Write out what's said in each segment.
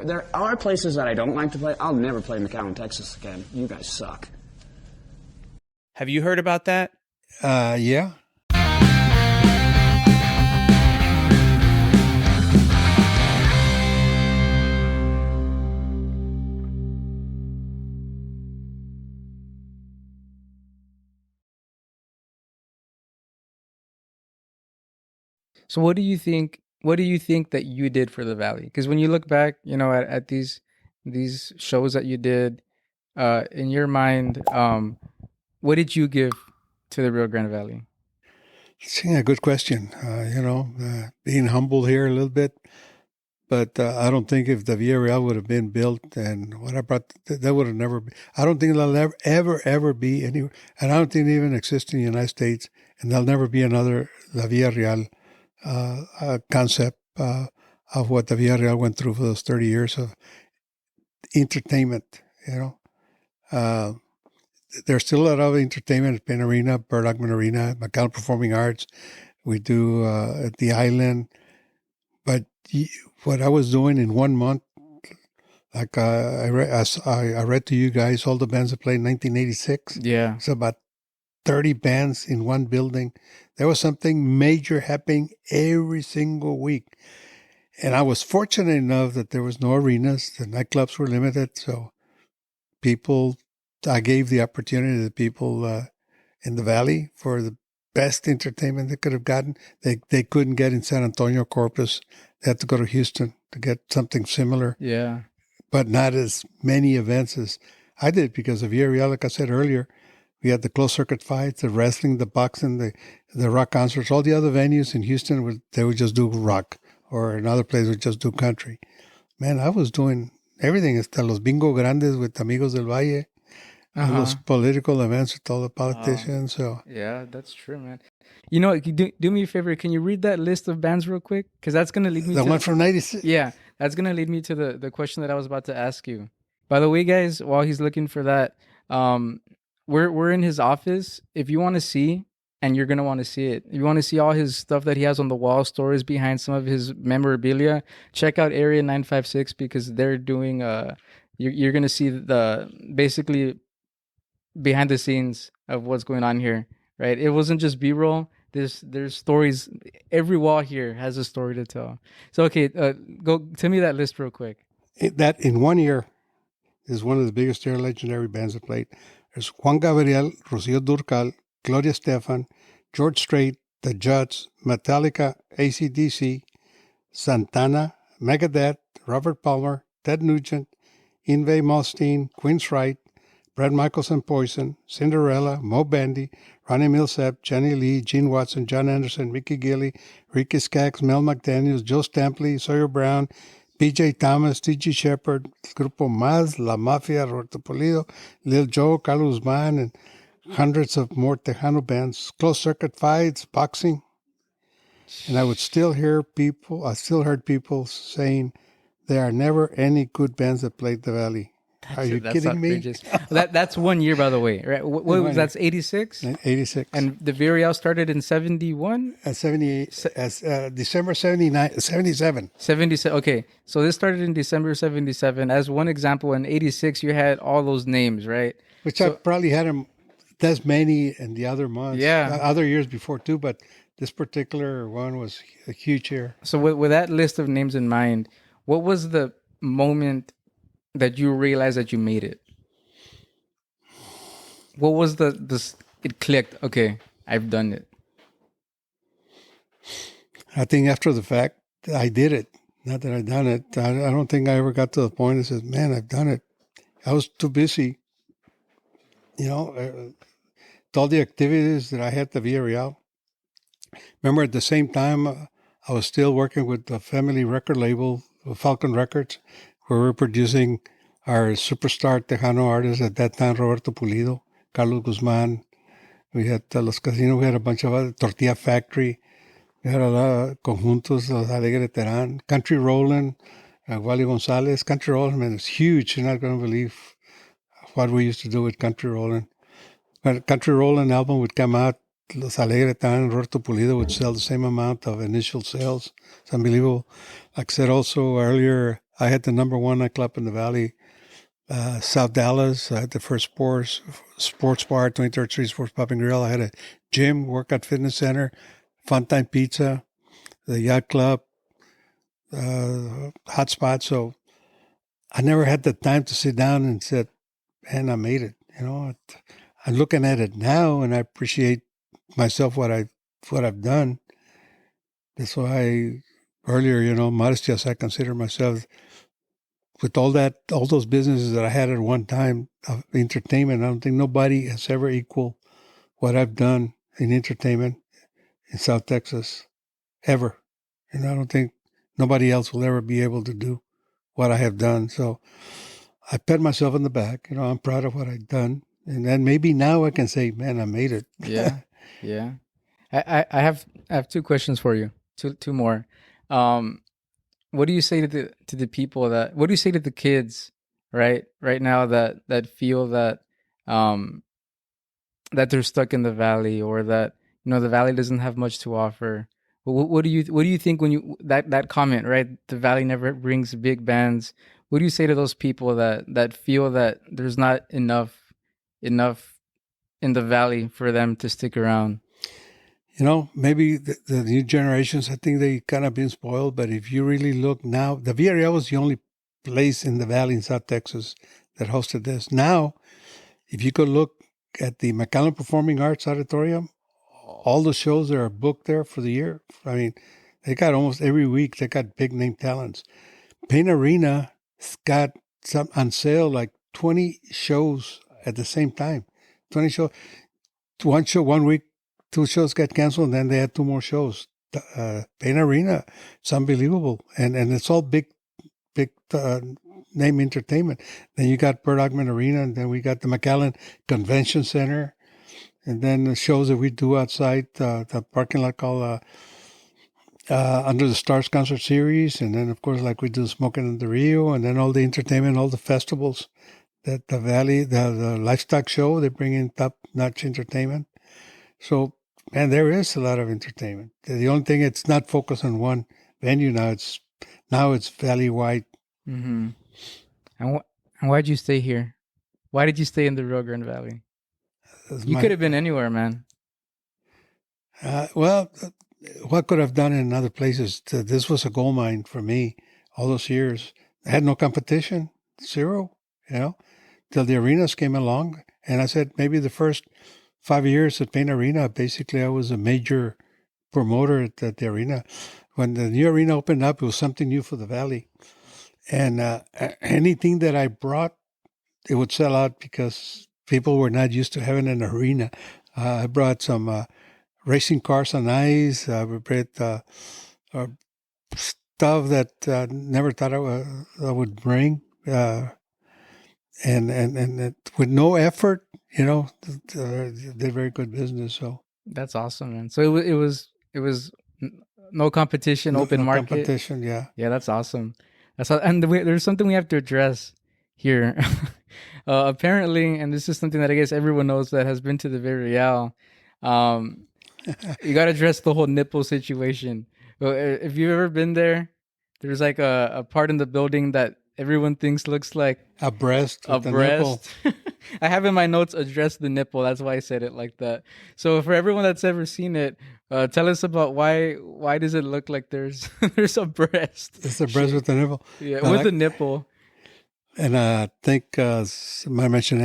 There are places that I don't like to play. I'll never play McAllen, Texas again. You guys suck. Have you heard about that? Yeah. So what do you think? What do you think that you did for the Valley? Because when you look back, at these shows that you did, in your mind, what did you give to the Rio Grande Valley? It's a good question. Being humble here a little bit, but I don't think if the Reál would have been built and what I brought, that would have never been. I don't think there'll ever be anywhere, and I don't think it even exists in the United States, and there'll never be another La Reál concept of what the Reál went through for those 30 years of entertainment. There's still a lot of entertainment at Penn Arena, Bird Ackman Arena, McAllen Performing Arts. We do at the Island. But what I was doing in 1 month, like I read to you guys all the bands that played in 1986. Yeah. It's about 30 bands in one building. There was something major happening every single week. And I was fortunate enough that there was no arenas. The nightclubs were limited. So I gave the opportunity to people in the Valley for the best entertainment they could have gotten. They couldn't get in San Antonio, Corpus. They had to go to Houston to get something similar. Yeah. But not as many events as I did because of Reál, like I said earlier. We had the closed circuit fights, the wrestling, the boxing, the rock concerts. All the other venues in Houston, they would just do rock, or another place would just do country. Man, I was doing everything. Hasta los bingo grandes with Amigos del Valle. Those political events with all the politicians. So yeah, that's true, man. You know, do me a favor. Can you read that list of bands real quick? Because that's gonna lead me. The one from '96. Yeah, that's gonna lead me to the question that I was about to ask you. By the way, guys, while he's looking for that, we're in his office. If you want to see, and you're gonna want to see it, if you want to see all his stuff that he has on the wall, stories behind some of his memorabilia, check out Area 956 because they're doing you're gonna see basically behind the scenes of what's going on here, right? It wasn't just B-roll. There's stories. Every wall here has a story to tell. So, okay, go tell me that list real quick. That in 1 year is one of the biggest legendary bands that played. There's Juan Gabriel, Rocío Dúrcal, Gloria Estefan, George Strait, The Judds, Metallica, AC/DC, Santana, Megadeth, Robert Palmer, Ted Nugent, Yngwie Malmsteen, Queen's Right, Bret Michaels and Poison, Cinderella, Mo Bandy, Ronnie Millsap, Jenny Lee, Gene Watson, John Anderson, Mickey Gilley, Ricky Skaggs, Mel McDaniels, Joe Stampley, Sawyer Brown, P.J. Thomas, T.G. Shepard, Grupo Más, La Mafia, Roberto Pulido, Lil Joe, Carlos Guzman, and hundreds of more Tejano bands, closed circuit fights, boxing. And I still heard people saying there are never any good bands that played the Valley. Are you kidding me? That's 1 year, by the way, right? What was that's 86? 86. And the Reál started in 71? December 77. 77. Okay, so this started in December 77. As one example, in 86, you had all those names, right? Which I probably had them as many in the other months. Yeah. Other years before too, but this particular one was a huge year. So with that list of names in mind, what was the moment that you realized that you made it? What was it clicked? Okay, I've done it. I think after the fact, I did it. Not that I've done it. I don't think I ever got to the point and said, man, I've done it. I was too busy. With all the activities that I had to Reál. Remember, at the same time, I was still working with the family record label, Falcon Records, where we were producing our superstar Tejano artists at that time, Roberto Pulido, Carlos Guzman. We had Los Casinos. We had a bunch of other, Tortilla Factory. We had a lot of conjuntos, Los Alegre Terán, Country Rollin', Wally Gonzalez. Country Rollin', man, it's huge. You're not going to believe what we used to do with Country Rollin'. When Country Rollin' album would come out, Los Alegre Terán, Roberto Pulido would sell the same amount of initial sales. It's unbelievable. Like I said also earlier, I had the number one nightclub in the Valley, South Dallas. I had the first sports bar, 23rd Street Sports Pub and Grill. I had a gym, workout fitness center, Funtime Pizza, the yacht club, hotspot. So I never had the time to sit down and said, man, I made it. I'm looking at it now and I appreciate myself, what I've done. That's why earlier, modesty, as I consider myself, with all those businesses that I had at one time of entertainment, I don't think nobody has ever equaled what I've done in entertainment in South Texas, ever. And I don't think nobody else will ever be able to do what I have done. So I pat myself on the back. I'm proud of what I've done. And then maybe now I can say, man, I made it. Yeah. Yeah. I have two questions for you. Two more. What do you say to the people what do you say to the kids right now that feel that that they're stuck in the Valley, or that the Valley doesn't have much to offer? What do you think when you that comment, right? The Valley never brings big bands. What do you say to those people that feel that there's not enough in the Valley for them to stick around? Maybe the new generations, I think they kind of been spoiled. But if you really look now, the Reál was the only place in the Valley in South Texas that hosted this. Now, if you could look at the McAllen Performing Arts Auditorium, all the shows that are booked there for the year, I mean, they got almost every week, they got big name talents. Payne Arena's got some on sale, like 20 shows at the same time. 20 shows. One show, 1 week, 2 shows got canceled, and then they had 2 more shows. Payne Arena, it's unbelievable. And it's all big name entertainment. Then you got Bert Augman Arena, and then we got the McAllen Convention Center, and then the shows that we do outside the parking lot called Under the Stars Concert Series, and then, of course, like we do Smoking in the Rio, and then all the entertainment, all the festivals that the Valley, the Livestock Show, they bring in top-notch entertainment. So, man, there is a lot of entertainment. The only thing, it's not focused on one venue now. It's Valley-wide. Mm-hmm. And why'd you stay here? Why did you stay in the Rio Grande Valley? You could have been anywhere, man. Well, what could I have done in other places? This was a gold mine for me all those years. I had no competition, zero, till the arenas came along. And I said, maybe the first 5 years at Payne Arena, basically I was a major promoter at the arena. When the new arena opened up, it was something new for the Valley. And anything that I brought, it would sell out because people were not used to having an arena. I brought some racing cars on ice. We brought stuff that never thought I would bring. And with no effort, did very good business. So that's awesome, man. So it was no competition, open market. Competition, yeah. Yeah, that's awesome. And there's something we have to address here. Apparently, and this is something that I guess everyone knows that has been to the Reál. You got to address the whole nipple situation. If you've ever been there, there's like a part in the building that everyone thinks looks like a breast. A breast. I have in my notes, address the nipple. That's why I said it like that. So for everyone that's ever seen it, tell us about why does it look like there's a breast? It's a breast with a nipple. Yeah, with a nipple. And I think I mentioned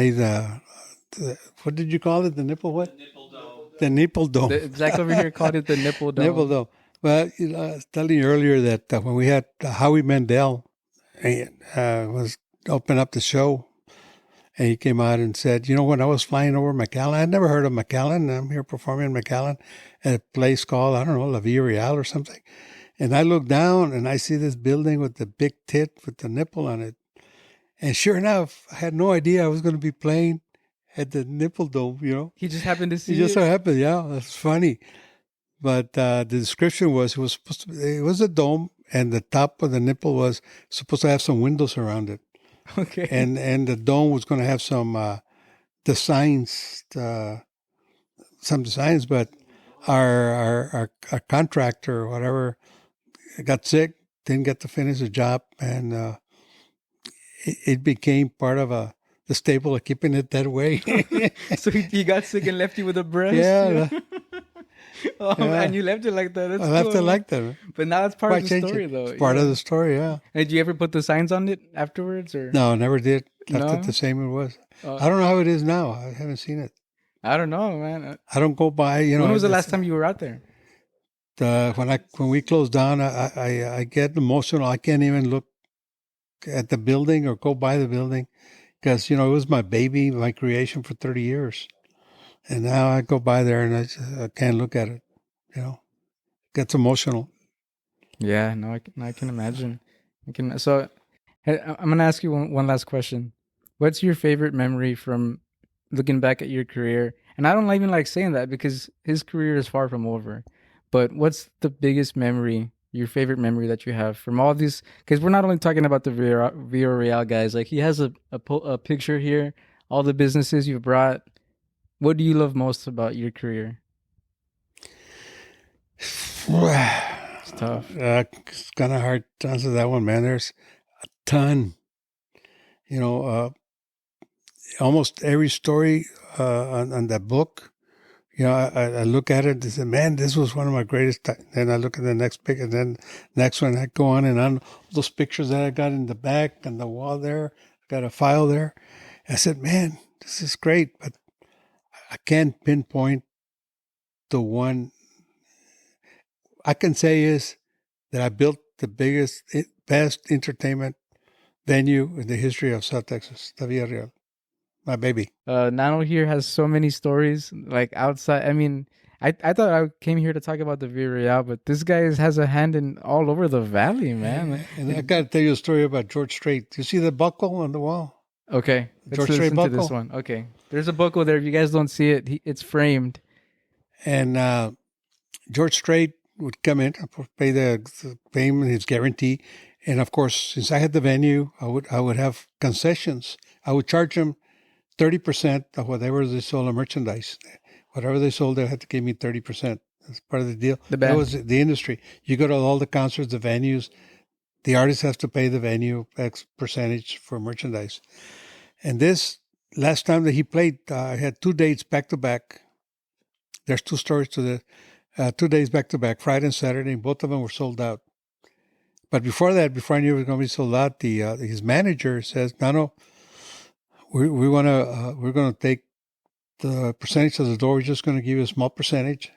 what did you call it? The nipple what? The nipple dome. The nipple dome. Zach over here called it the nipple dome. Nipple dome. Well, I was telling you earlier that when we had Howie Mandel was open up the show, and he came out and said, when I was flying over McAllen, I'd never heard of McAllen. I'm here performing in McAllen at a place called, I don't know, La Villa Real or something. And I look down and I see this building with the big tit with the nipple on it. And sure enough, I had no idea I was going to be playing at the Nipple Dome, He just happened to see it. It just so happened, yeah. That's funny. But the description was, it was a dome, and the top of the nipple was supposed to have some windows around it. Okay. And the dome was going to have some designs, but our contractor or whatever got sick, didn't get to finish the job, and it became part of the staple of keeping it that way. So he got sick and left you with a breast? Yeah. Oh, man, you left it like that. That's I left cool. it like that. But now it's part Why of the change story, it? though. It's part of the story, yeah. And did you ever put the signs on it afterwards? Or No, never did. Left No? it the same it was. I don't know how it is now. I haven't seen it. I don't know, man. I don't go by, you know. When was the last time you were out there? When we closed down, I get emotional. I can't even look at the building or go by the building because, you know, it was my baby, my creation for 30 years. And now I go by there and I can't look at it, you know. Gets emotional. Yeah, no, I can imagine. So I'm going to ask you one last question. What's your favorite memory from looking back at your career? And I don't even like saying that because his career is far from over. But what's the biggest memory, your favorite memory that you have from all these? Because we're not only talking about the Reál guys. Like, he has a picture here, all the businesses you've brought. What do you love most about your career? It's tough. It's kind of hard to answer that one, man. There's a ton. You know, almost every story on that book, you know, I look at it and say, man, this was one of my greatest. Then I look at the next pic, and then next one, I go on and on. Those pictures that I got in the back and the wall there, I got a file there. I said, man, this is great, but I can't pinpoint the one. I can say is that I built the biggest, best entertainment venue in the history of South Texas, the Reál. My baby. Nano here has so many stories, like outside. I mean, I thought I came here to talk about the Reál, but this guy has a hand in all over the valley, man. And I got to tell you a story about George Strait. You see the buckle on the wall? Okay, George let's Strait listen to this buckle? one. Okay, there's a buckle there. If you guys don't see it, it's framed. And George Strait would come in, pay him his guarantee. And of course, since I had the venue, I would have concessions. I would charge him 30% of whatever they sold on merchandise. Whatever they sold, they had to give me 30%. That's part of the deal. The band. That was the industry. You go to all the concerts, the venues, the artist has to pay the venue X percentage for merchandise. And this last time that he played, I had 2 dates back to back. There's 2 stories to this. 2 days back to back, Friday and Saturday, and both of them were sold out. But before that, before I knew it was going to be sold out, his manager says, "Nano, we're gonna take the percentage of the door. We're just going to give you a small percentage,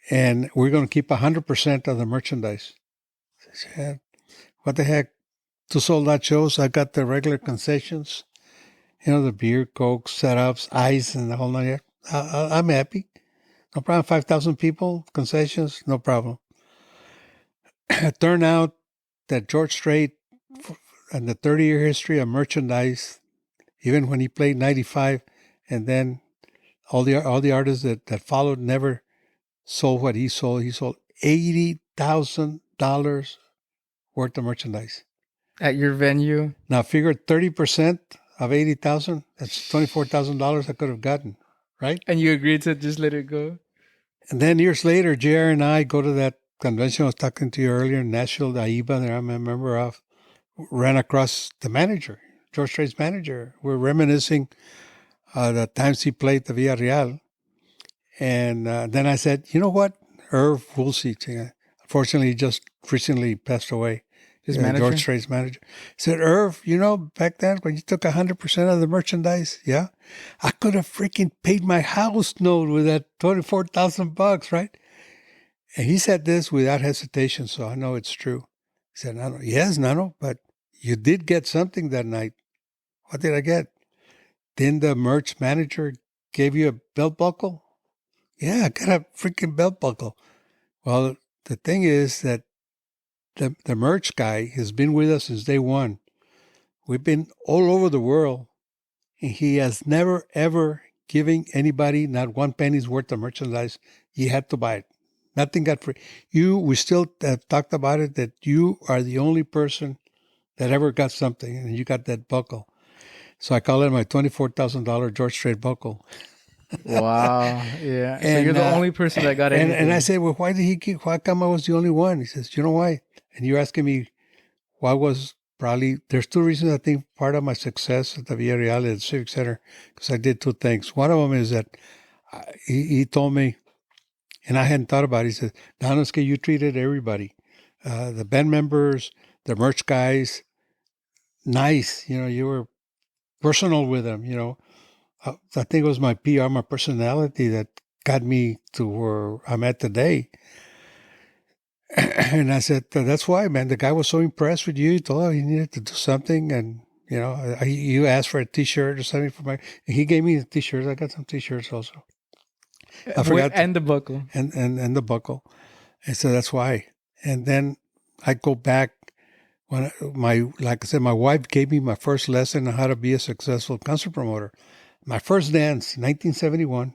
and we're going to keep 100% of the merchandise." I said, what the heck? 2 sold out shows. I got the regular concessions, you know, the beer, Coke, setups, ice, and the whole nine. I'm happy. No problem. 5,000 people, concessions, no problem. It turned out that George Strait and the 30-year history of merchandise, even when he played 95, and then all the artists that followed never sold what he sold. He sold $80,000 worth of merchandise. At your venue? Now figure 30% of 80,000, that's $24,000 I could have gotten, right? And you agreed to just let it go? And then years later, JR and I go to that convention I was talking to you earlier in Nashville, the AIBA, that I'm a member of, ran across the manager, George Strait's manager. We're reminiscing the times he played the Reál. And then I said, you know what? Irv Woolsey, unfortunately, he just recently passed away. His manager? George Strait's manager. Said, Irv, you know, back then when you took 100% of the merchandise, yeah, I could have freaking paid my house note with that $24,000, right? And he said this without hesitation, so I know it's true. He said, Nano, yes, Nano, but you did get something that night. What did I get? Then the merch manager gave you a belt buckle? Yeah, I got a freaking belt buckle. Well, the thing is that the merch guy has been with us since day one. We've been all over the world, and he has never, ever given anybody not one penny's worth of merchandise. You had to buy it. Nothing got free. We still have talked about it, that you are the only person that ever got something, and you got that buckle. So I call it my $24,000 George Strait buckle. Wow. Yeah. And, so you're the only person that got anything. And I said, well, why come I was the only one? He says, you know why? And you're asking me what was probably, there's two reasons I think part of my success at the Villa Real at the Civic Center, because I did two things. One of them is that he told me, and I hadn't thought about it, he said, Nano, es que you treated everybody, the band members, the merch guys, nice. You were personal with them, I think it was my PR, my personality that got me to where I'm at today. And I said, that's why, man. The guy was so impressed with you. He told him he needed to do something. And, you asked for a T-shirt or something for my... He gave me the T-shirts. I got some T-shirts also. I forgot. And the buckle. And the buckle. And so that's why. And then I go back. Like I said, my wife gave me my first lesson on how to be a successful concert promoter. My first dance, 1971.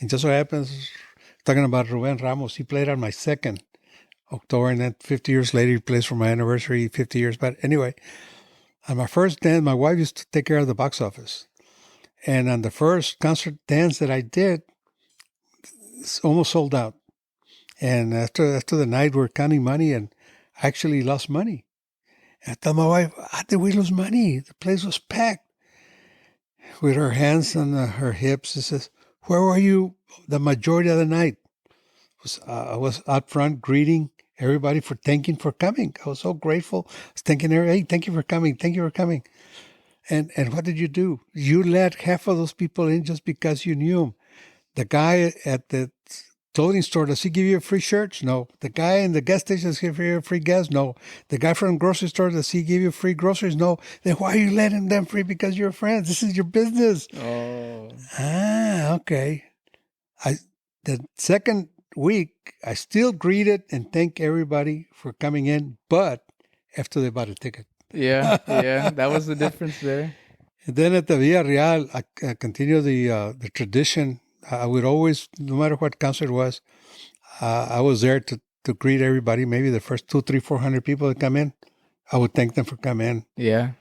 And just so happens, talking about Ruben Ramos, he played on my second October, and then 50 years later, he plays for my anniversary, 50 years. But anyway, on my first dance, my wife used to take care of the box office. And on the first concert dance that I did, it's almost sold out. And after the night, we're counting money, and I actually lost money. And I told my wife, how did we lose money? The place was packed. With her hands on her hips, she says, where were you the majority of the night? I was out front greeting everybody thanking for coming. I was so grateful. I was thanking everybody, hey, thank you for coming. Thank you for coming. And what did you do? You let half of those people in just because you knew them. The guy at the clothing store, does he give you free shirts? No. The guy in the gas station, does he give you free gas? No. The guy from the grocery store, does he give you free groceries? No. Then why are you letting them free? Because you're friends. This is your business. Oh. Okay. The second week, I still greeted and thanked everybody for coming in, but after they bought a ticket. Yeah. That was the difference there. And then at the Villa Real, I continued the tradition. I would always, no matter what concert it was, I was there to greet everybody. Maybe the first 200, 300, 400 people that come in, I would thank them for coming in. Yeah,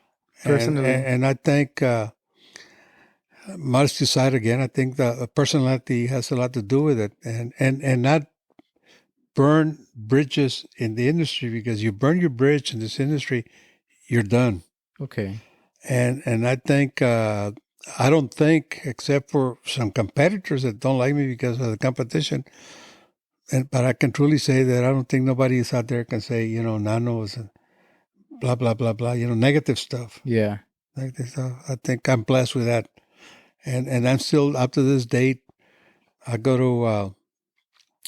personally. And I think, modesty aside again, I think the personality has a lot to do with it. And not burn bridges in the industry, because you burn your bridge in this industry, you're done. Okay. And I think, I don't think, except for some competitors that don't like me because of the competition, but I can truly say that I don't think nobody is out there can say, Nano is blah, blah, blah, blah, negative stuff. Yeah. Negative stuff. I think I'm blessed with that. And I'm still, up to this date, I go to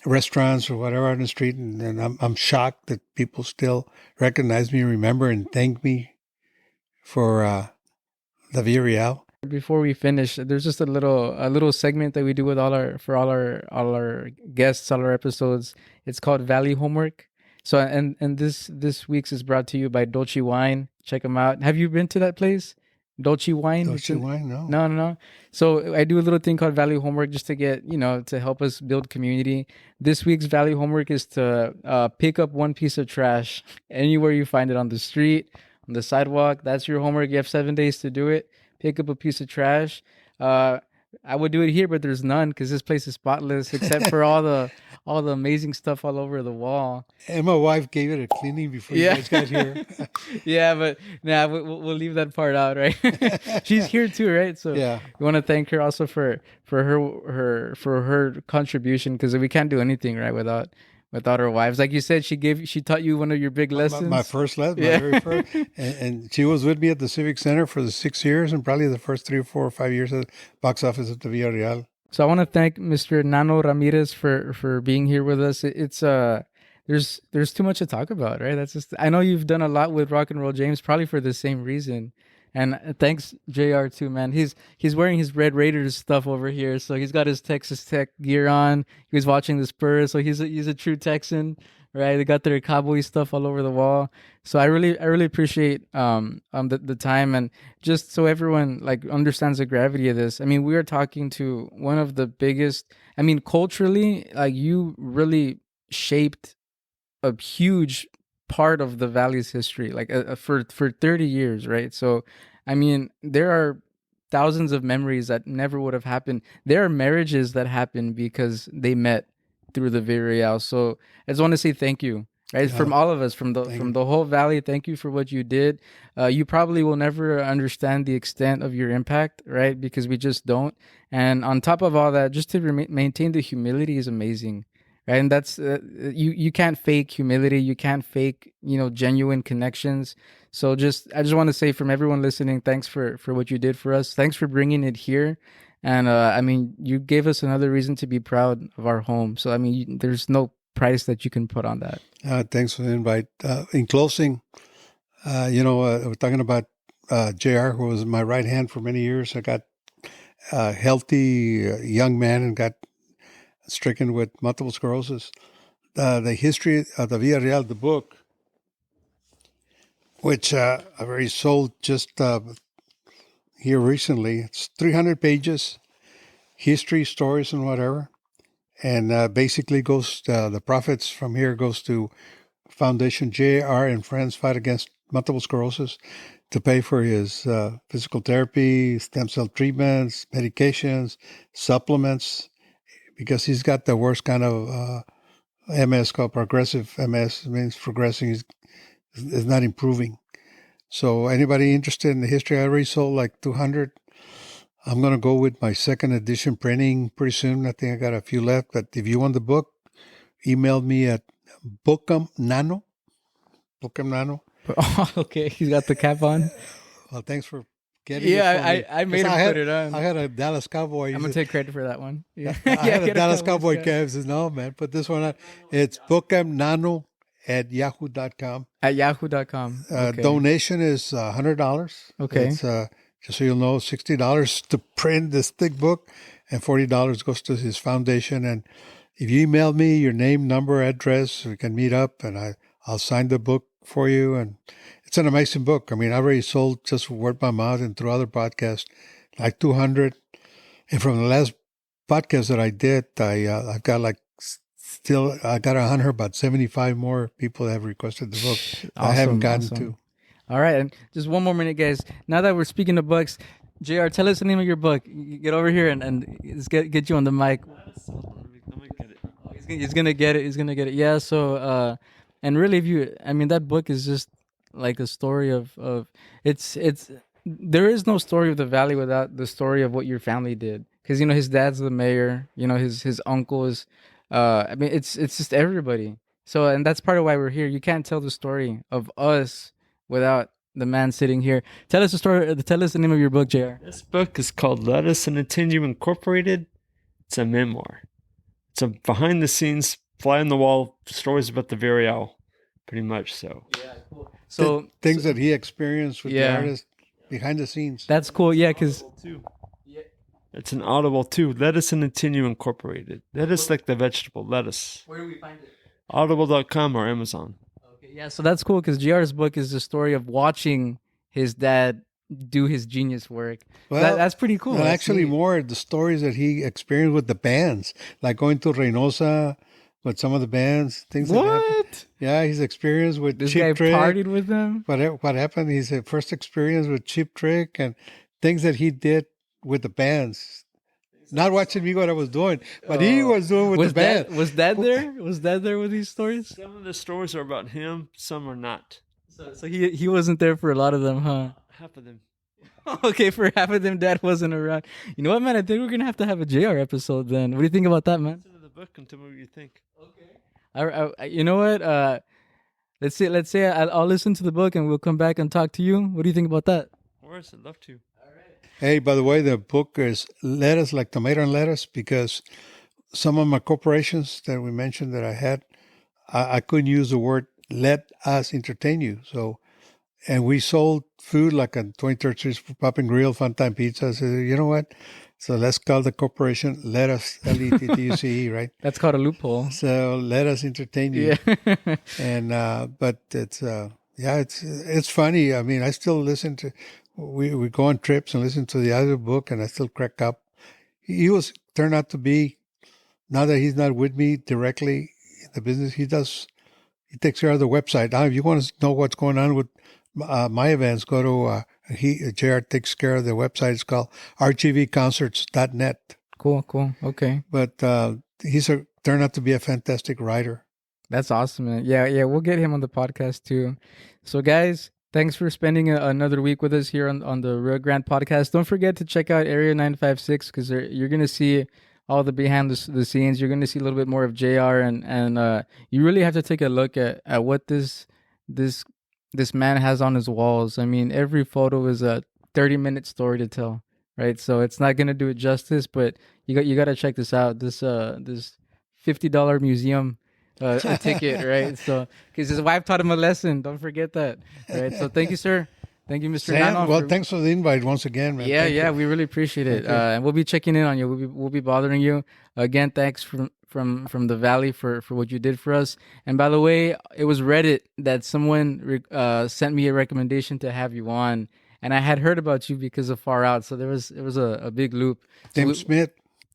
restaurants or whatever on the street, and I'm shocked that people still recognize me, remember, and thank me for the Villa Real. Before we finish, there's just a little segment that we do with all our guests, all our episodes. It's called Valley Homework. So and this week's is brought to you by Dolce Wine. Check them out. Have you been to that place? Dolce Wine? Dolce Wine, no. No. So I do a little thing called Valley Homework just to get, to help us build community. This week's Valley Homework is to pick up one piece of trash anywhere you find it, on the street, on the sidewalk. That's your homework. You have 7 days to do it. Pick up a piece of trash. I would do it here, but there's none because this place is spotless except for all the amazing stuff all over the wall. And my wife gave it a cleaning before you guys got here. Yeah, but we'll leave that part out, right? She's here too, right? So yeah, we want to thank her also for her contribution, because we can't do anything right without our wives. Like you said, she taught you one of your big lessons. My first lesson, my very first. And she was with me at the Civic Center for the 6 years, and probably the first 3 or 4 or 5 years at the box office at the Villa Real. So I want to thank Mr. Nano Ramirez for being here with us. It's there's too much to talk about, right? That's just, I know you've done a lot with Rock and Roll James, probably for the same reason. And thanks JR too, man. He's wearing his Red Raiders stuff over here, so he's got his Texas Tech gear on. He was watching the Spurs, so he's a true Texan, right? They got their cowboy stuff all over the wall. So I really appreciate the time, and just so everyone understands the gravity of this. I mean, we are talking to one of the biggest. I mean, culturally, you really shaped a huge part of the Valley's history, for 30 years, right? So, I mean, there are thousands of memories that never would have happened. There are marriages that happened because they met through the Reál. So I just want to say thank you. right? From all of us, from the whole valley. Thank you for what you did. You probably will never understand the extent of your impact, right? Because we just don't. And on top of all that, just to maintain the humility is amazing, right? And that's you can't fake humility. You can't fake genuine connections. So I just want to say from everyone listening, thanks for what you did for us. Thanks for bringing it here. And I mean, you gave us another reason to be proud of our home. So I mean, there's no price that you can put on that. Thanks for the invite. In closing, we're talking about JR, who was my right hand for many years. I got a healthy young man and got stricken with multiple sclerosis. The history of the Via Real, the book, which I've already sold just here recently. It's 300 pages, history, stories, and whatever. And basically goes, the profits from here goes to Foundation JR and Friends Fight Against Multiple Sclerosis to pay for his physical therapy, stem cell treatments, medications, supplements, because he's got the worst kind of MS called progressive MS. It means progressing is not improving. So anybody interested in the history, I already sold like 200. I'm going to go with my second edition printing pretty soon. I think I got a few left. But if you want the book, email me at Nano. Oh, okay, he's got the cap on. Well, thanks for getting it. Yeah, I made him put it on. I had a Dallas Cowboy. I'm going to take credit for that one. Yeah. I had a Dallas Cowboy cap. Says, no, man, put this one on. It's Nano at yahoo.com. At yahoo.com. Okay. Donation is $100. Okay. It's, just so you'll know, $60 to print this thick book, and $40 goes to his foundation. And if you email me your name, number, address, we can meet up, and I'll sign the book for you. And it's an amazing book. I mean, I already sold, just word by mouth and through other podcasts, like 200. And from the last podcast that I did, I've got I got 100, about 75 more people have requested the book. Awesome, I haven't gotten to. All right, and just one more minute, guys. Now that we're speaking of books, JR, tell us the name of your book. Get over here and let's get you on the mic. He's gonna get it. He's gonna get it. Yeah. So, and really, that book is just like a story of it's. There is no story of the Valley without the story of what your family did. Because his dad's the mayor. His uncle is. It's just everybody. So, and that's part of why we're here. You can't tell the story of us without the man sitting here. Tell us the story. Tell us the name of your book, JR. This book is called Lettuce and Continue Incorporated. It's a memoir. It's a behind-the-scenes, fly-on-the-wall stories about the Reál, pretty much so. Yeah, cool. So things that he experienced with the artist behind the scenes. That's cool. Yeah, because it's an Audible too. Lettuce and Continue Incorporated. Lettuce like the vegetable, lettuce. Where do we find it? Audible.com or Amazon. Okay, yeah, so that's cool because JR's book is the story of watching his dad do his genius work. Well, that's pretty cool. Well, actually, more the stories that he experienced with the bands, like going to Reynosa with some of the bands, things like that. What? Yeah, his experience with this Cheap guy Trick. partied with them. What happened? His first experience with Cheap Trick and things that he did with the bands. Not watching me what I was doing, but he was doing with the band. Was Dad there? Was Dad there with these stories? Some of the stories are about him, some are not. So he wasn't there for a lot of them, huh? Half of them. Okay, for half of them, Dad wasn't around. You know what, man? I think we're gonna have to have a JR episode then. What do you think about that, man? Listen to the book and tell me what you think. Okay. You know what? Let's say I'll listen to the book and we'll come back and talk to you. What do you think about that? Of course, I'd love to. Hey, by the way, the book is lettuce, like tomato and lettuce, because some of my corporations that we mentioned that I had, I couldn't use the word let us entertain you. So, and we sold food like on 23rd Street Pub and Grill, Funtime Pizza. I said, you know what? So let's call the corporation Lettuce, Lettuce, right? That's called a loophole. So let us entertain you. Yeah. And, but it's funny. I mean, I still listen to, we go on trips and listen to the other book, and I still crack up. He turned out to be, now that he's not with me directly in the business, he takes care of the website. Now, if you want to know what's going on with my events, go to, JR takes care of the website. It's called rgvconcerts.net. Cool. Okay. But he's turned out to be a fantastic writer. That's awesome, man. Yeah, we'll get him on the podcast too. So, guys, thanks for spending another week with us here on the Real Grande podcast. Don't forget to check out Area 956 because you're gonna see all the behind the scenes. You're gonna see a little bit more of JR, and you really have to take a look at what this this man has on his walls. I mean, every photo is a 30-minute story to tell, right? So it's not gonna do it justice, but you got to check this out. This $50 museum a ticket, right? So, because his wife taught him a lesson. Don't forget that, right? So, thank you, sir. Thank you, Mr. Sam, Nano. well, thanks for the invite once again, man. Yeah, Thank you. we really appreciate it. Thank you. And we'll be checking in on you. We'll be bothering you again. Thanks from the Valley for what you did for us. And by the way, it was Reddit that someone sent me a recommendation to have you on, and I had heard about you because of Far Out. So it was a big loop. Tim Smith.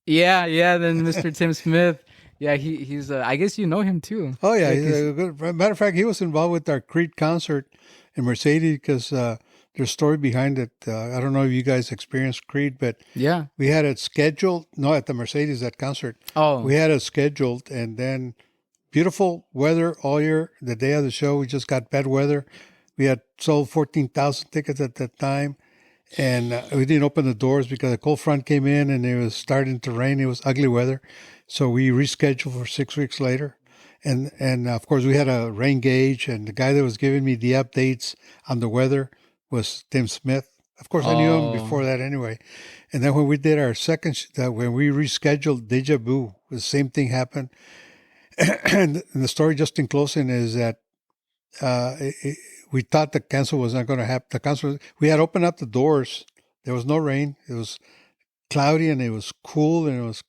Yeah. Then Mr. Tim Smith. Yeah, he's. I guess you know him too. Oh yeah, he's a good. Matter of fact, he was involved with our Creed concert in Mercedes because there's a story behind it. I don't know if you guys experienced Creed, but Yeah. we had it scheduled. No, at the Mercedes that concert. Oh. We had it scheduled, and then beautiful weather all year. The day of the show, we just got bad weather. We had sold 14,000 tickets at that time, and we didn't open the doors because a cold front came in and it was starting to rain. It was ugly weather. So we rescheduled for 6 weeks later. And of course, we had a rain gauge, and the guy that was giving me the updates on the weather was Tim Smith. Of course, I knew him before that anyway. And then when we did our when we rescheduled Deja Vu, the same thing happened. And the story, just in closing, is that we thought the cancel was not going to happen. We had opened up the doors. There was no rain. It was cloudy, and it was cool, and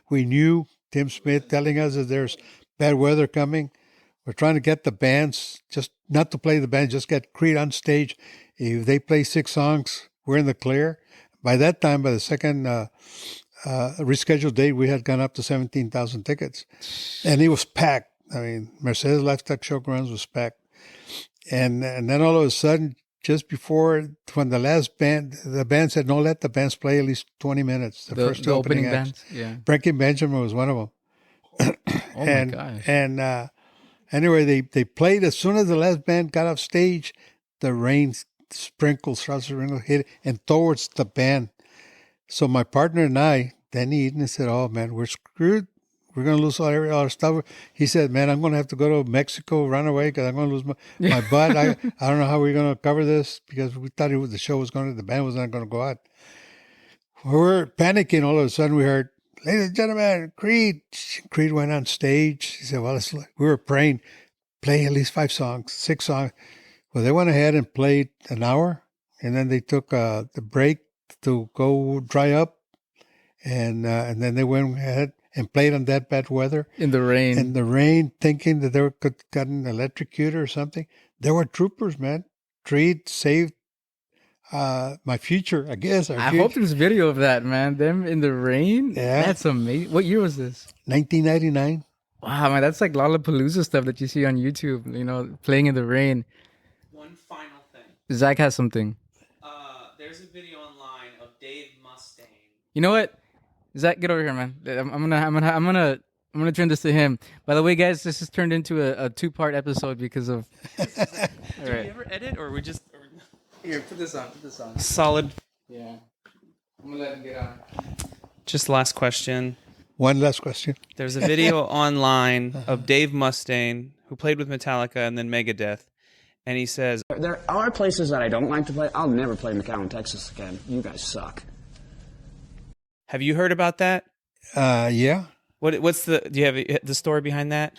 we knew Tim Smith telling us that there's bad weather coming. We're trying to get the bands, just not to play the band, just get Creed on stage. If they play 6 songs, we're in the clear. By that time, by the second rescheduled date, we had gone up to 17,000 tickets. And it was packed. I mean, Mercedes Lifestyle Showgrounds was packed. And then all of a sudden, just before, when the band said, no, let the bands play at least 20 minutes. The first two opening acts. bands. Yeah. Breaking Benjamin was one of them. My gosh. And anyway, they played. As soon as the last band got off stage, the rain sprinkles hit it, and towards the band. So my partner and I, Danny Eden, said, oh, man, we're screwed. We're going to lose all our stuff. He said, man, I'm going to have to go to Mexico, run away, because I'm going to lose my butt. I don't know how we're going to cover this, because we thought the band was not going to go out. We were panicking. All of a sudden, we heard, ladies and gentlemen, Creed. Creed went on stage. He said, well, we were praying, play at least 5 songs, 6 songs. Well, they went ahead and played an hour, and then they took the break to go dry up, and then they went ahead and played on that bad weather. In the rain. Thinking that they could gotten electrocuted or something. They were troopers, man. Creed saved my future, I guess. I hope there's video of that, man. Them in the rain. Yeah. That's amazing. What year was this? 1999. Wow, man, that's like Lollapalooza stuff that you see on YouTube, playing in the rain. One final thing. Zach has something. There's a video online of Dave Mustaine. You know what? Zach, get over here, man. I'm gonna turn this to him. By the way, guys, this has turned into a 2-part episode because of. All Do right. we ever edit, or we just? Here, put this on. Solid. Yeah. I'm gonna let him get on. Just last question. One last question. There's a video online of Dave Mustaine, who played with Metallica and then Megadeth, and he says, There are places that I don't like to play. I'll never play McAllen, Texas again. You guys suck. "Have you heard about that? Yeah. What's do you have the story behind that?"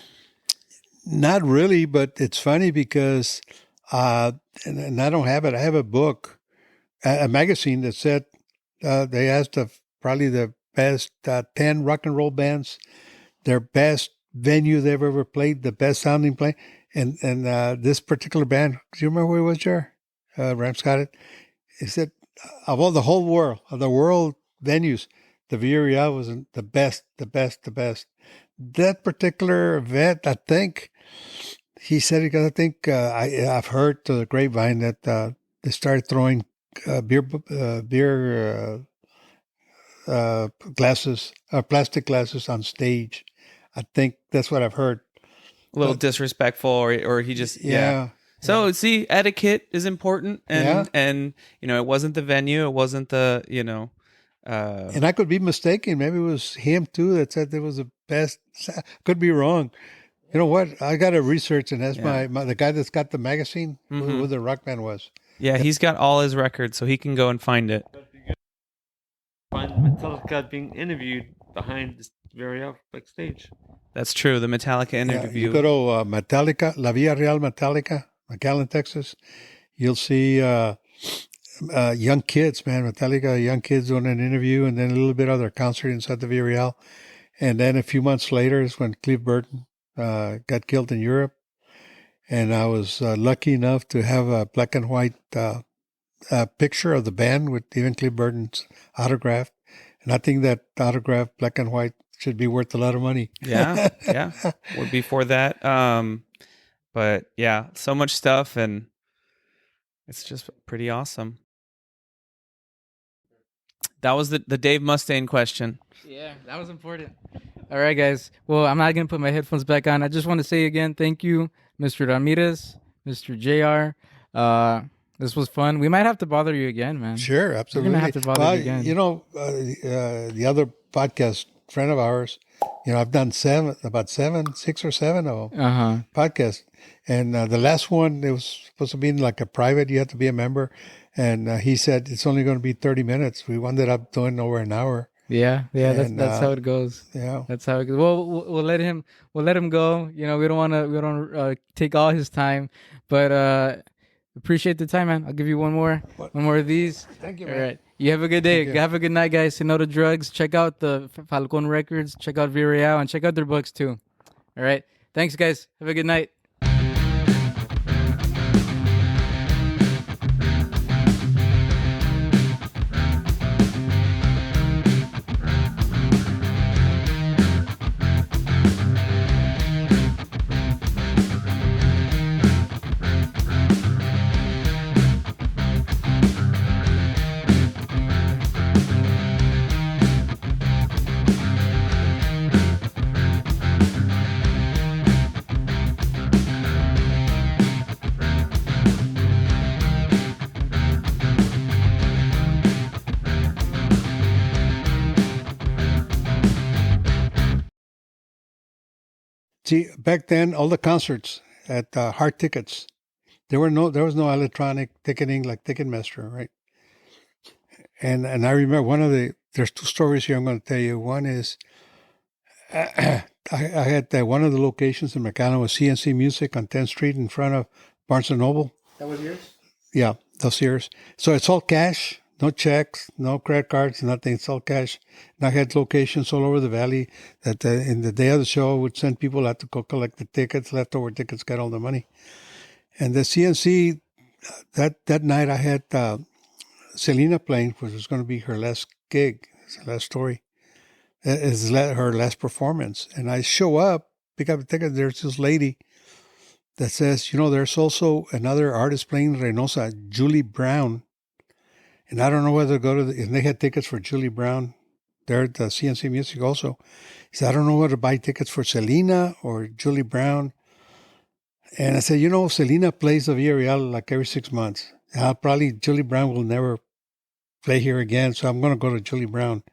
Not really, but it's funny because, and I don't have it. I have a book, a magazine that said they asked probably the best 10 rock and roll bands, their best venue they've ever played, the best sounding play. And this particular band, do you remember who it was, Jer? Rams got it. He said, of all the world venues, the Reál was the best. That particular event, I think, he said, because I think I've heard to the grapevine that they started throwing beer glasses, plastic glasses on stage. I think that's what I've heard. a little disrespectful, or he just Yeah. So see, etiquette is important, and Yeah. and it wasn't the venue, it wasn't the And I could be mistaken. Maybe it was him too that said there was the best. Could be wrong. You know what? I got to research and ask Yeah. the guy that's got the magazine who the rock band was. yeah, he's got all his records, so he can go and find it. Find Metallica being interviewed behind this Reál backstage. That's true. The Metallica Yeah, interview. you go to Metallica, La Villa Real Metallica, McAllen, Texas. You'll see young kids, man. Metallica, young kids doing an interview, and then a little bit of their concert inside the Villa Real. And then a few months later is when Cliff Burton got killed in Europe. And I was lucky enough to have a black and white picture of the band with even Cliff Burton's autograph. And I think that autograph, black and white, should be worth a lot of money. yeah, would be for that. But yeah, so much stuff, and it's just pretty awesome. That was the Dave Mustaine question. Yeah, that was important. All right, guys. Well, I'm not going to put my headphones back on. I just want to say again, thank you, Mr. Ramirez, Mr. JR. This was fun. We might have to bother you again, man. Sure, absolutely. We're going to have to bother you again. You know, the other podcast friend of ours, I've done 6 or 7 of them podcasts. And the last one, it was supposed to be like a private. You have to be a member. And he said it's only going to be 30 minutes. We ended up doing over an hour. Yeah, And, that's how it goes. Yeah. That's how it goes. Well, we'll let him go. We don't want to take all his time, but appreciate the time, man. I'll give you one more of these. Thank you, All man. right. You have a good day. Thank you. Have a good night, guys. Say no to drugs. Check out the Falcon Records. Check out Reál, and check out their books too. All right. Thanks, guys. Have a good night. See, back then, all the concerts at hard tickets, there was no electronic ticketing like Ticketmaster, right? And I remember there's 2 stories here I'm going to tell you. One is I had one of the locations in McAllen was CNC Music on 10th Street in front of Barnes & Noble. That was yours? Yeah, those years. So it's all cash, no checks, no credit cards, nothing. It's all cash. And I had locations all over the valley that in the day of the show, I would send people out to go collect the tickets, leftover tickets, get all the money. And the CNC, that night I had Selena playing, which was going to be her last gig. It's the last story. It's her last performance. And I show up, pick up a ticket. There's this lady that says, there's also another artist playing Reynosa, Julie Brown. And I don't know whether to go to and they had tickets for Julie Brown there at the CNC Music also. He said, I don't know whether to buy tickets for Selena or Julie Brown. And I said, Selena plays the Reál like every 6 months. Probably Julie Brown will never play here again, so I'm going to go to Julie Brown.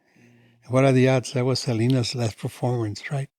And what are the odds? That was Selena's last performance, right?